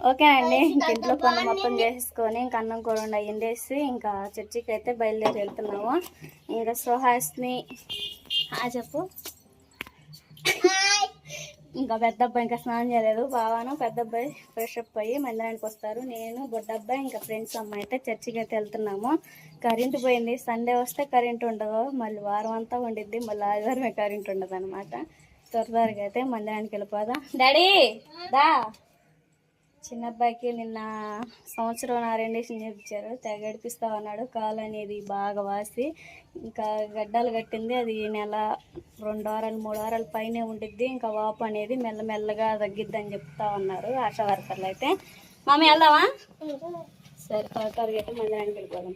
ఓకేనండి, ఇంట్లో పనులు మొత్తం చేసుకొని ఇంకా అన్నం కూర వండేసి ఇంకా చర్చికి అయితే బయలుదేరి వెళ్తున్నాము. ఇంకా సుహాస్ని చెప్పు. ఇంకా పెద్ద అబ్బాయి ఇంకా స్నానం చేయలేదు. బావాను పెద్ద అబ్బాయి ఫ్రెష్ అప్ అయ్యి మందిరానికి వస్తారు. నేను బొడ్డ అబ్బాయి ఇంకా ఫ్రెండ్స్ అమ్మాయి అయితే చర్చికి అయితే వెళ్తున్నాము. కరెంటు పోయింది. సండే వస్తే కరెంటు ఉండదు, మళ్ళీ వారం అంతా ఉండిద్ది, మళ్ళీ ఆదివారమే కరెంటు ఉండదు అనమాట. త్వరగా అయితే మందిరానికి వెళ్ళిపోదాం. డాడీ దా. చిన్న అబ్బాయికి నిన్న సంవత్సరం రెండేషన్ చేయించారు. తెగ గడిపిస్తా ఉన్నాడు. కాలు అనేది బాగా వాసి ఇంకా గడ్డలు కట్టింది. అది నెల 2 వారాలు 3 వారాల పైనే ఉండిద్ది. ఇంకా వాపు అనేది మెల్లమెల్లగా తగ్గిద్ది అని చెప్తా ఉన్నారు ఆశా వర్కర్లు అయితే. మమ్మీ వెళ్దామా? సరే, త్వరగా అయితే మందిరానికి వెళ్ళిపోదాం.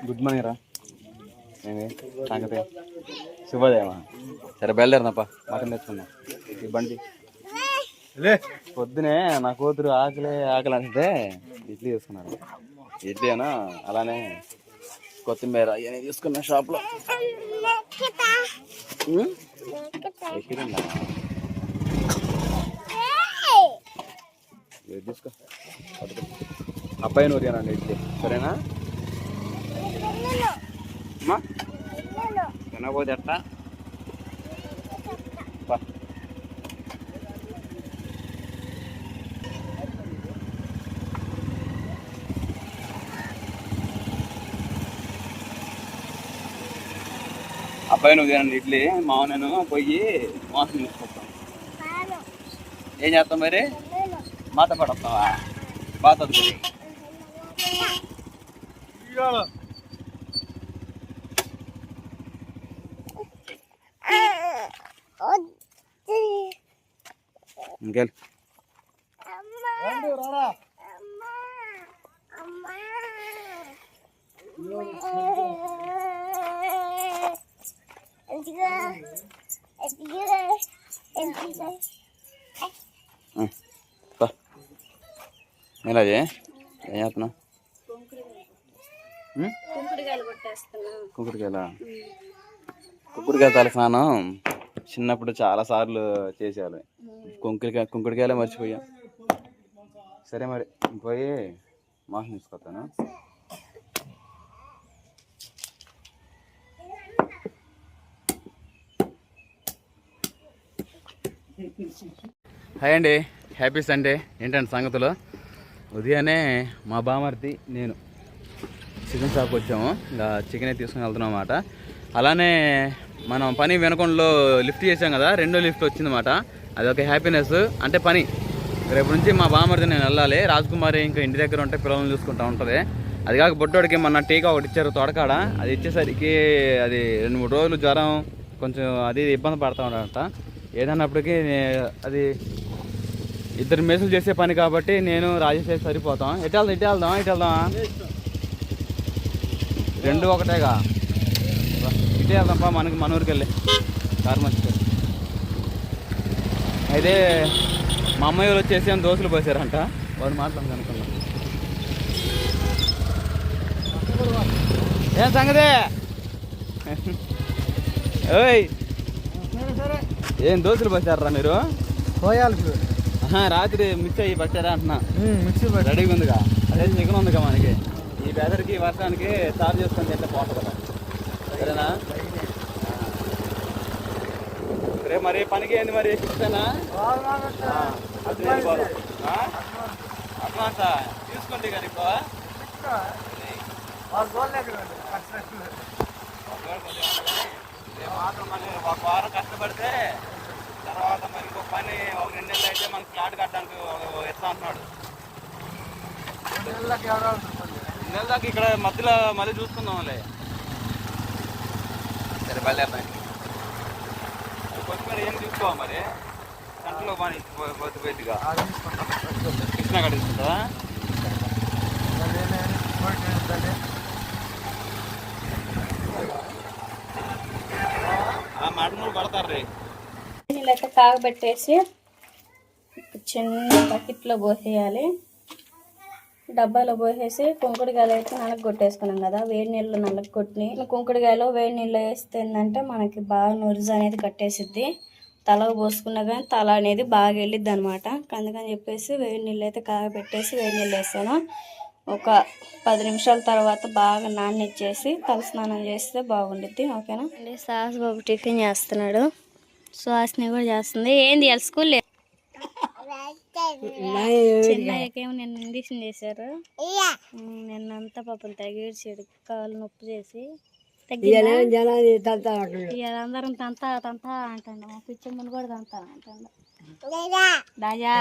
గుడ్ మార్నింగ్ రా. సంగతి శుభోదయమా? సరే బయలుదేరినప్ప, మటన్ తెచ్చుకుందాం. ఈ బండి పొద్దునే నా కూతురు ఆకలి అంటే ఇడ్లీ తీసుకున్నారు. ఇడ్లీ అనా అలానే కొత్తిమీర అవన్నీ తీసుకున్నా షాప్లో. తీసుకో అబ్బాయి నూరియానండి ఇడ్లీ, సరేనా? తినకపోతే ఎట్టా? అబ్బాయి నువ్వు తినండి ఇడ్లీ, మావ నేను పోయి మోసం తీసుకొస్తాను. ఏం చేస్తాం మరి? మాతో పాటు వస్తావా? బాగా చదువుతుంది. ఇంకెళ్ళి ఏం చేస్తున్నావు? కుంకుడుకాయ తల స్నానం చిన్నప్పుడు చాలా సార్లు చేసేవాళ్ళు. కుంకుడుకాయలే మర్చిపోయాం. సరే మరి పోయి మాసం తీసుకొస్తాను. హాయ్ అండి, హ్యాపీ సండే. ఏంటంటే సంగతులు? ఉదయాన్నే మా బామర్ది నేను చికెన్ షాప్కి వచ్చాము. ఇంకా చికెనే తీసుకుని వెళ్తున్నాం అన్నమాట. అలానే మనం పని వెనకొండలో లిఫ్ట్ చేసాం కదా, 2వ లిఫ్ట్ వచ్చిందన్నమాట. అదొక హ్యాపీనెస్. అంటే పని రేపు నుంచి మా బామర్ది నేను వెళ్ళాలి. రాజకుమారి ఇంకా ఇంటి దగ్గర ఉంటే పిల్లల్ని చూసుకుంటూ ఉంటుంది. అది కాక బొట్టోడికి మొన్న టీకా ఒకటి ఇచ్చారు తోడకాడ. అది ఇచ్చేసరికి అది 2-3 రోజులు జ్వరం, కొంచెం అది ఇబ్బంది పడతా ఉంటాడంట. ఏదన్నప్పటికీ అది 2 మేసులు చేసే పని కాబట్టి నేను రాజేష్ సరిపోతాం. ఇటు వెళ్దాం 2 ఒకటేగా. ఇటే వెళ్దాంపా, మన ఊరికి వెళ్ళి కారు మంచి. అయితే మా అమ్మాయి వాళ్ళు వచ్చేసి దోశలు పోసారంట. వాడు మాట్లాడదాం అనుకున్నాం. ఏం సంగతి? ఓయ్ ఏం దోశలు పోసారా మీరు? పోయాలి రాత్రి మిక్స్ అయ్యి పట్టారా అంటున్నా. మిక్సీ రెడీగా ఉందిగా. అదే చికెన్ ఉందిగా మనకి. ఈ వెదర్కి వర్షానికి చార్జ్ చేసుకొని తింటే పోతుంది కదా. సరేనా? రేపు మరి పనికి ఏంది మరి? ఇస్తానా? అడ్వాన్స్ తీసుకోండి కానీ ఎక్కువ మాత్రం మళ్ళీ ఒక వారం కష్టపడితే తర్వాత మరి ఇంకో పని ఒక 2 నెలలు అయితే మనకి ఫ్లాట్ కట్టడానికి ఎట్లా అంటున్నాడు. 2 నెలల దాకా ఇక్కడ మధ్యలో మళ్ళీ చూసుకుందాంలే. సరే బయలుదేరుతాయి. కొద్దిమీర ఏం తీసుకోవా మరి గంటలో పని పోయిగా కృష్ణా కాడ తీసుకుంటావా? మటన్లు పడతారు రే. నీళ్ళైతే కాగబెట్టేసి చిన్న బకెట్లో పోసేయాలి. డబ్బాలో పోసేసి కుంకుడుకాయలు అయితే నలగొట్టేసుకున్నాం కదా, వేడి నీళ్ళు నలగొట్టి కుంకుడుకాయలో వేడి నీళ్ళు వేస్తే ఏంటంటే మనకి బాగా నురుజు అనేది కట్టేసిద్ది. తలకు పోసుకున్నా కానీ తల అనేది బాగా వెళ్ళిద్ది అనమాట. అందుకని చెప్పేసి వేడి నీళ్ళు అయితే కాగబెట్టేసి వేడి నీళ్ళు వేస్తాను. ఒక 10 నిమిషాల తర్వాత బాగా నాననిచ్చేసి తల స్నానం చేస్తే బాగుండిద్ది. ఓకేనా అండి. సాస్ బాబు టిఫిన్ చేస్తున్నాడు, సుహాసిని కూడా చేస్తుంది. ఏంది ఇవాళ స్కూల్ చిన్నయ్యకేమో నిన్న ఇండిషన్ చేశారు. నిన్నంతా పాపం తగిడ్చాడు, కాళ్ళు నొప్పి చేసి అందరం తంతా తంతా అంటాడు. మా పిచ్చమ్మని కూడా తంతా అంటాడు. రాజా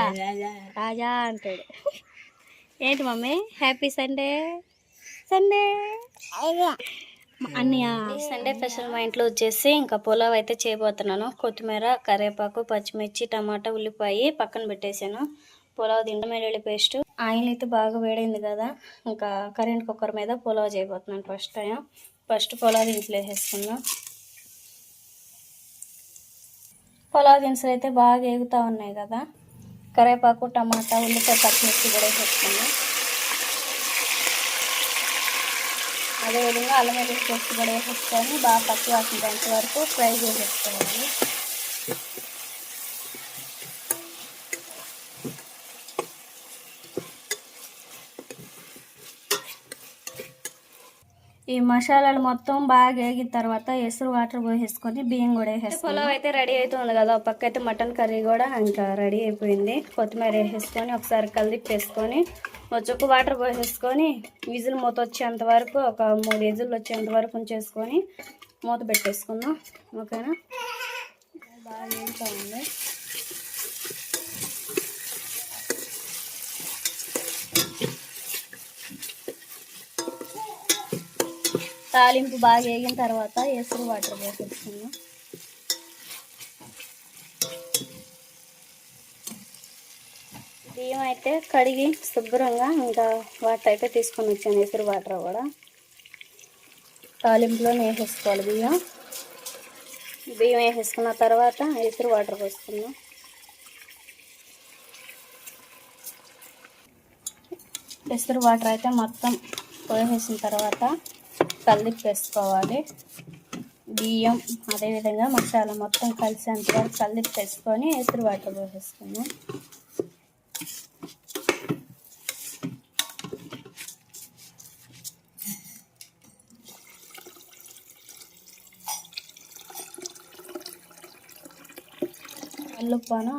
రాజా అంటాడు. ఏంటి మమ్మీ హ్యాపీ సండే సండే అన్నయ్య. సండే స్పెషల్ మా ఇంట్లో వచ్చేసి ఇంకా పులావ్ అయితే చేయబోతున్నాను. కొత్తిమీర, కరివేపాకు, పచ్చిమిర్చి, టమాటా, ఉల్లిపాయ పక్కన పెట్టేసాను. పులావ్ తింటాం, వెల్లుల్లి పేస్ట్. ఆయిల్ అయితే బాగా వేడైంది కదా, ఇంకా కరెంట్ కుక్కర్ మీద పులావ్ చేయబోతున్నాను. ఫస్ట్ పులావ్ దినుసులు వేసేసుకుందాం. పులావ్ దినుసులు అయితే బాగా ఎగుతూ ఉన్నాయి కదా, కరివేపాకు, టమాటా, ఉల్లిపాయ, పచ్చిమిర్చి కూడా వేసేసుకుందాం. అదేవిధంగా అల్లం వెల్లుల్లి పేస్ట్ కూడా వేసేసుకొని బాగా పచ్చి వాసన గంట వరకు ఫ్రై చేసేసుకోవాలి. ఈ మసాలాలు మొత్తం బాగా వేగిన తర్వాత ఎసురు వాటర్ పోసేసుకొని బియ్యం కూడా వేసేస్తాం. పులావ్ అయితే రెడీ అవుతుంది కదా, ఒక పక్క అయితే మటన్ కర్రీ కూడా ఇంకా రెడీ అయిపోయింది. కొత్తిమీర వేసేసుకొని ఒకసారి కలిపేసుకొని వచ్చొక్క వాటర్ పోసేసుకొని విజిల్ మూత వచ్చేంత వరకు ఒక 3 విజిల్ వచ్చేంత వరకు ఉంచేసుకొని మూత పెట్టేసుకుందాం. ఓకేనా, బాగా వేగుతా ఉంది. తాలింపు బాగా వేగిన తర్వాత ఎసురు వాటర్ పోసేసుకుందాం. బియ్యం అయితే కడిగి శుభ్రంగా ఇంకా వాటర్ అయితే తీసుకొని వచ్చాను. ఎసురు వాటర్ కూడా తాలింపులో వేసేసుకోవాలి. బియ్యం వేసేసుకున్న తర్వాత ఎసురు వాటర్ పోసుకుందాం. ఎసురు వాటర్ అయితే మొత్తం పోసేసిన తర్వాత కలిపేసుకోవాలి. బియ్యం అదేవిధంగా మసాలా మొత్తం కలిసేంత వరకు కలిపేసుకొని ఎసురు వాటర్ పోసేసుకుందాం. అల్లుప్పాను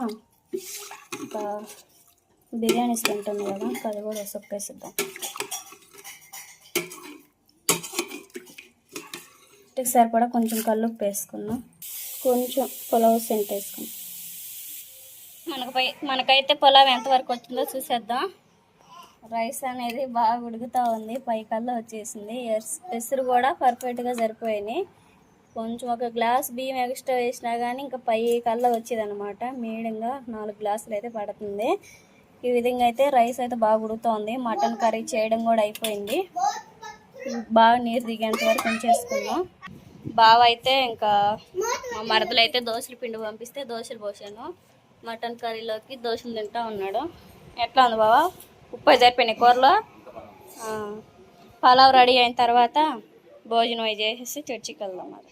ఇంకా బిర్యానీ ఉంటుంది కదా, అది కూడా సొప్పేసిద్దాం. సరిపడా కొంచెం కల్లుప్పు వేసుకున్నాం, కొంచెం పులావ్ సెంట్ వేసుకున్నాం. మనకైతే పులావ్ ఎంతవరకు వచ్చిందో చూసేద్దాం. రైస్ అనేది బాగా ఉడుకుతూ ఉంది, పైకల్లా వచ్చేసింది. ఎసురు కూడా పర్ఫెక్ట్గా సరిపోయినాయి. కొంచెం ఒక గ్లాస్ బియ్యం ఎక్స్ట్రా వేసినా కానీ ఇంకా పై కల్లా వచ్చేది అనమాట. మీడియంగా 4 గ్లాసులు అయితే పడుతుంది. ఈ విధంగా అయితే రైస్ అయితే బాగా ఉడుకుతుంది. మటన్ కర్రీ చేయడం కూడా అయిపోయింది. బాగా నీరు దిగేంత వరకు ఉంచేసుకున్నాం. బావ అయితే ఇంకా మా మరదలు అయితే దోశల పిండి పంపిస్తే దోశలు పోసాను. మటన్ కర్రీలోకి దోశలు తింటా ఉన్నాడు. ఎట్లా ఉంది బావా, ఉప్పు సరిపోయినాయి కూరలో. పలావ్ రెడీ అయిన తర్వాత భోజనం అవి చేసేసి చర్చికి వెళ్దాం. మరి